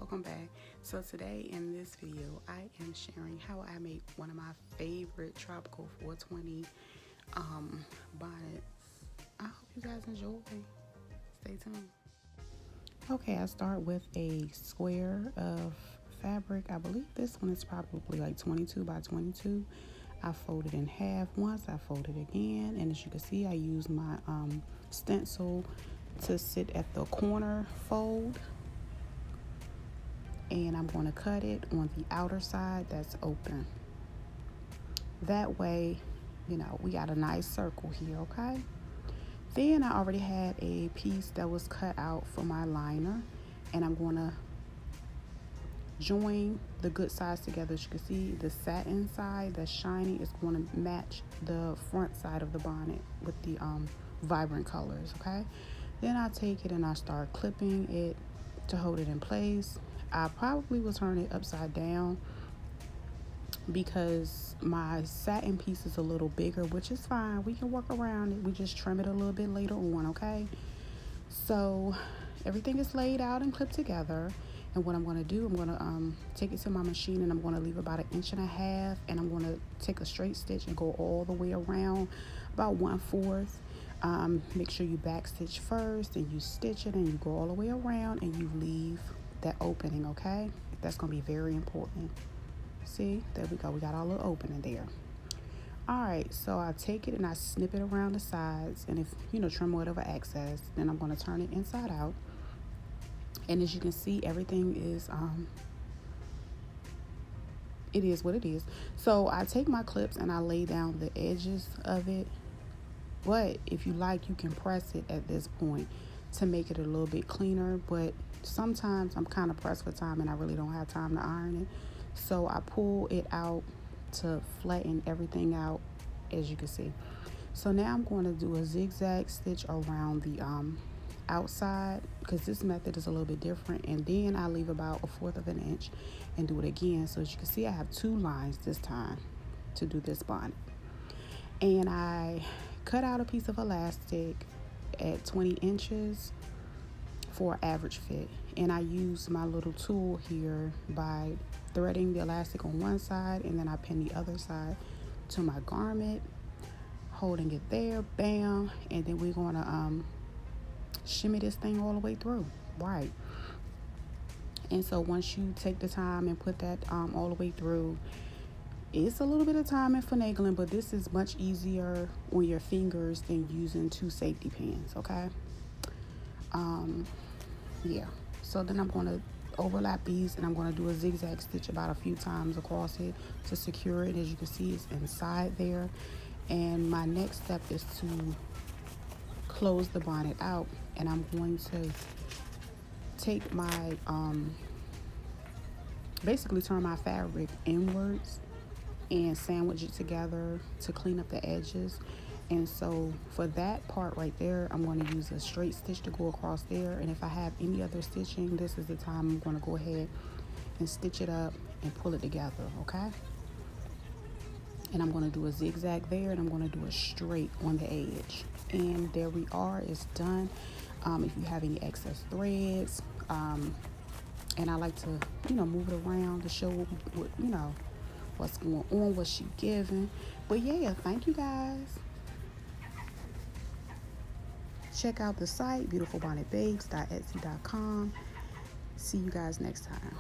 welcome back. So today in this video I am sharing how I make one of my favorite tropical 420 bonnets. I hope you guys enjoy. Stay tuned. Okay, I start with a square of fabric. I believe this one is probably like 22 by 22. I fold it in half once, I fold it again, and as you can see I use my stencil to sit at the corner fold, and I'm going to cut it on the outer side that's open. That way, you know, we got a nice circle here, okay? Then I already had a piece that was cut out for my liner, and I'm going to join the good sides together. As you can see, the satin side that's shiny is going to match the front side of the bonnet with the vibrant colors, okay? Then I take it and I start clipping it to hold it in place. I probably will turn it upside down because my satin piece is a little bigger, which is fine. We can work around it. We just trim it a little bit later on, okay? So everything is laid out and clipped together. And what I'm going to do, I'm going to take it to my machine and I'm going to leave about 1.5 inches, and I'm going to take a straight stitch and go all the way around about 1/4. Make sure you back stitch first and you stitch it and you go all the way around and you leave that opening, okay? That's going to be very important. See, there we go. We got our little opening there. All right, so I take it and I snip it around the sides, and if you know, trim whatever excess. Then I'm going to turn it inside out. And as you can see, everything is it is what it is. So I take my clips and I lay down the edges of it, but if you like, you can press it at this point to make it a little bit cleaner. But sometimes I'm kind of pressed for time and I really don't have time to iron it, so I pull it out to flatten everything out, as you can see. So now I'm going to do a zigzag stitch around the outside, because this method is a little bit different, and then I leave about 1/4 inch and do it again. So as you can see, I have 2 lines this time to do this bonnet, and I cut out a piece of elastic at 20 inches for average fit, and I use my little tool here by threading the elastic on one side, and then I pin the other side to my garment, holding it there, bam, and then we're going to shimmy this thing all the way through, right? And so once you take the time and put that all the way through, it's a little bit of time and finagling, but this is much easier on your fingers than using 2 safety pins, okay? Yeah, so then I'm going to overlap these and I'm going to do a zigzag stitch about a few times across it to secure it. As you can see, it's inside there, and my next step is to close the bonnet out, and I'm going to take my basically turn my fabric inwards and sandwich it together to clean up the edges. And so for that part right there, I'm going to use a straight stitch to go across there, and if I have any other stitching, this is the time I'm going to go ahead and stitch it up and pull it together, okay? And I'm going to do a zigzag there, and I'm going to do a straight on the edge. And there we are, it's done. If you have any excess threads, and I like to, you know, move it around to show what you know, what's going on, what she giving. But yeah, thank you guys. Check out the site, beautifulbonnetbabes.etsy.com. See you guys next time.